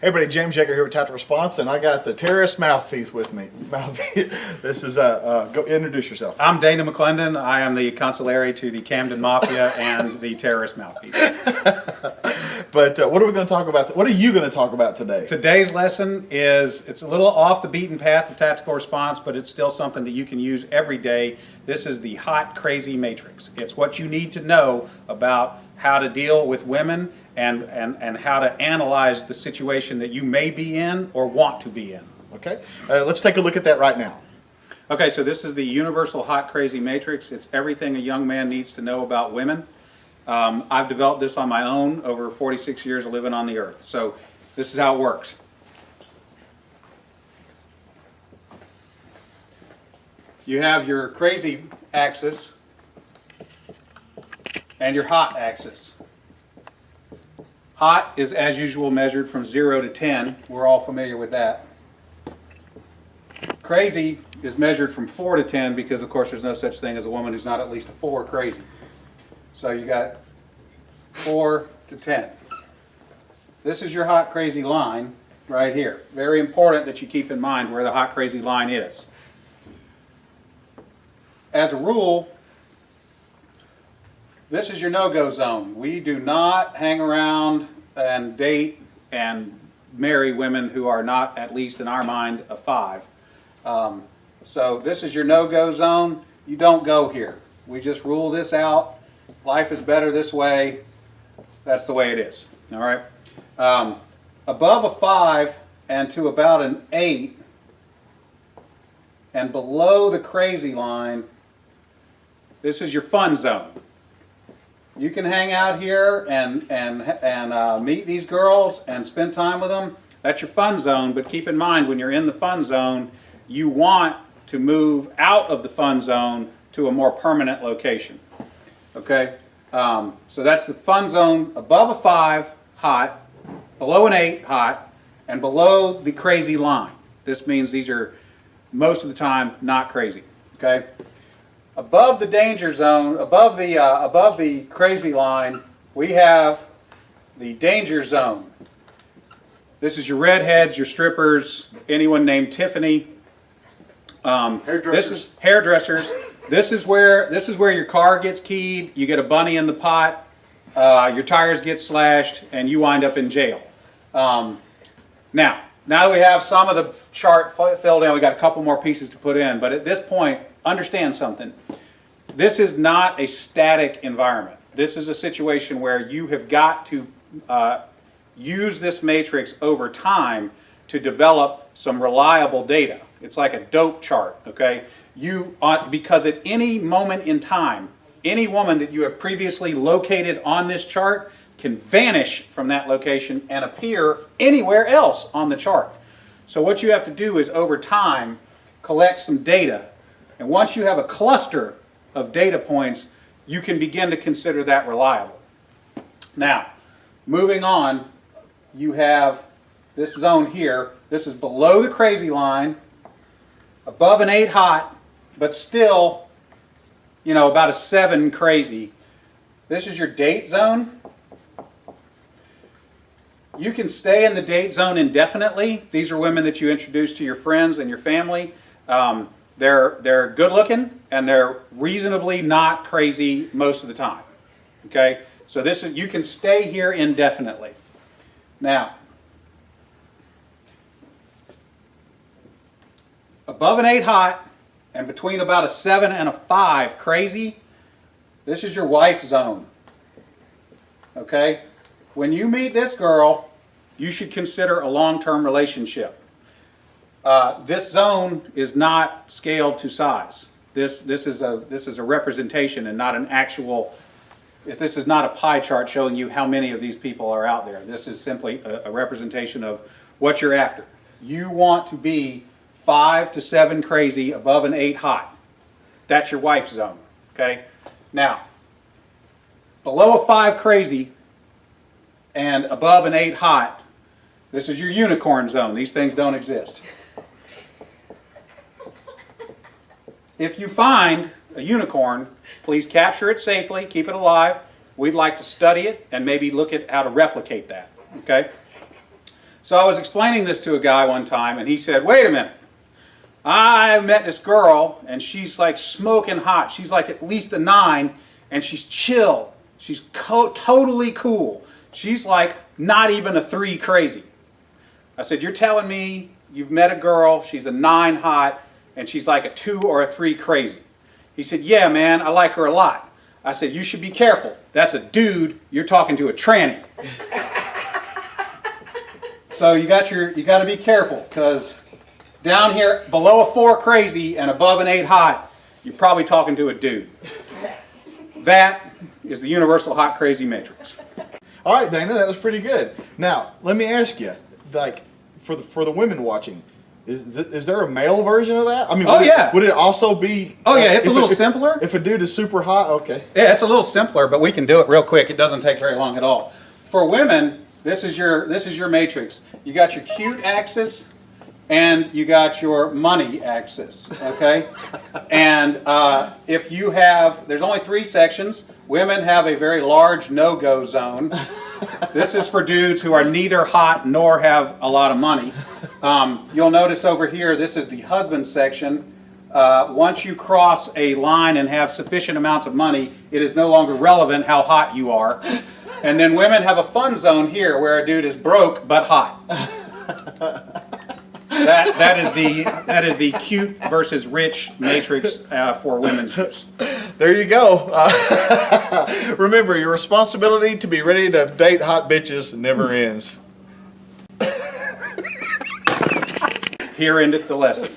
Everybody, James Yeager here with Tactical Response, and I got the terrorist mouthpiece with me. This is go introduce yourself. I'm Dana McClendon. I am the consigliere to the Camden Mafia and the terrorist mouthpiece. But what are we going to talk about? What are you going to talk about today? Today's lesson it's a little off the beaten path of tactical response, but it's still something that you can use every day. This is the hot, crazy matrix. It's what you need to know about how to deal with women and how to analyze the situation that you may be in or want to be in. Okay, let's take a look at that right now. Okay, so this is the universal hot, crazy matrix. It's everything a young man needs to know about women. I've developed this on my own over 46 years of living on the earth. So this is how it works. You have your crazy axis and your hot axis. Hot is, as usual, measured from 0 to 10. We're all familiar with that. Crazy is measured from 4 to 10 because, of course, there's no such thing as a woman who's not at least a 4 crazy. So you got 4 to 10. This is your hot, crazy line right here. Very important that you keep in mind where the hot, crazy line is. As a rule, this is your no-go zone. We do not hang around and date and marry women who are not, at least in our mind, a 5. So this is your no-go zone. You don't go here. We just rule this out. Life is better this way. That's the way it is. All right. Above a 5 and to about an 8 and below the crazy line, this is your fun zone. You can hang out here and meet these girls and spend time with them. That's your fun zone, but keep in mind when you're in the fun zone, you want to move out of the fun zone to a more permanent location. Okay? So that's the fun zone above a 5, hot, below an 8, hot, and below the crazy line. This means these are most of the time not crazy. Okay? Above the danger zone, above the crazy line, we have the danger zone. This is your redheads, your strippers, anyone named Tiffany. This is hairdressers. This is where your car gets keyed. You get a bunny in the pot. Your tires get slashed, and you wind up in jail. Now that we have some of the chart filled in, we got a couple more pieces to put in. But at this point, understand something. This is not a static environment. This is a situation where you have got to use this matrix over time to develop some reliable data. It's like a dope chart, okay? Because at any moment in time, any woman that you have previously located on this chart can vanish from that location and appear anywhere else on the chart. So what you have to do is over time collect some data. And once you have a cluster of data points, you can begin to consider that reliable. Now, moving on, you have this zone here. This is below the crazy line, above an 8 hot, but still, about a 7 crazy. This is your date zone. You can stay in the date zone indefinitely. These are women that you introduce to your friends and your family. They're good looking and they're reasonably not crazy most of the time. Okay? So you can stay here indefinitely. Now, above an 8 hot and between about a 7 and a 5 crazy, this is your wife zone. Okay? When you meet this girl, you should consider a long-term relationship. This zone is not scaled to size. This is a representation and not an actual. This is not a pie chart showing you how many of these people are out there. This is simply a representation of what you're after. You want to be 5 to 7 crazy, above an 8 hot. That's your wife zone. Okay. Now, below a 5 crazy and above an 8 hot, this is your unicorn zone. These things don't exist. If you find a unicorn, please capture it safely, keep it alive. We'd like to study it and maybe look at how to replicate that. Okay? So I was explaining this to a guy one time, and he said, wait a minute. I met this girl, and she's like smoking hot. She's like at least a 9, and she's chill. She's totally cool. She's like not even a 3 crazy. I said, you're telling me you've met a girl, she's a 9 hot, and she's like a 2 or a 3 crazy? He said, yeah, man, I like her a lot. I said, you should be careful. That's a dude. You're talking to a tranny. So you got to be careful, because down here below a 4 crazy and above an 8 hot, you're probably talking to a dude. That is the universal hot crazy matrix. All right, Dana, that was pretty good. Now, let me ask you, like, for the women watching, is there a male version of that? I mean, would it also be? Oh yeah, it's a little simpler. If a dude is super hot, okay. Yeah, it's a little simpler, but we can do it real quick. It doesn't take very long at all. For women, this is your matrix. You got your cute axis, and you got your money axis. Okay, and if you have, there's only 3 sections. Women have a very large no-go zone. This is for dudes who are neither hot nor have a lot of money. You'll notice over here, this is the husband section. Once you cross a line and have sufficient amounts of money, it is no longer relevant how hot you are. And then women have a fun zone here where a dude is broke but hot. That is the cute versus rich matrix for women's use. There you go. Remember, your responsibility to be ready to date hot bitches never ends. Here endeth the lesson.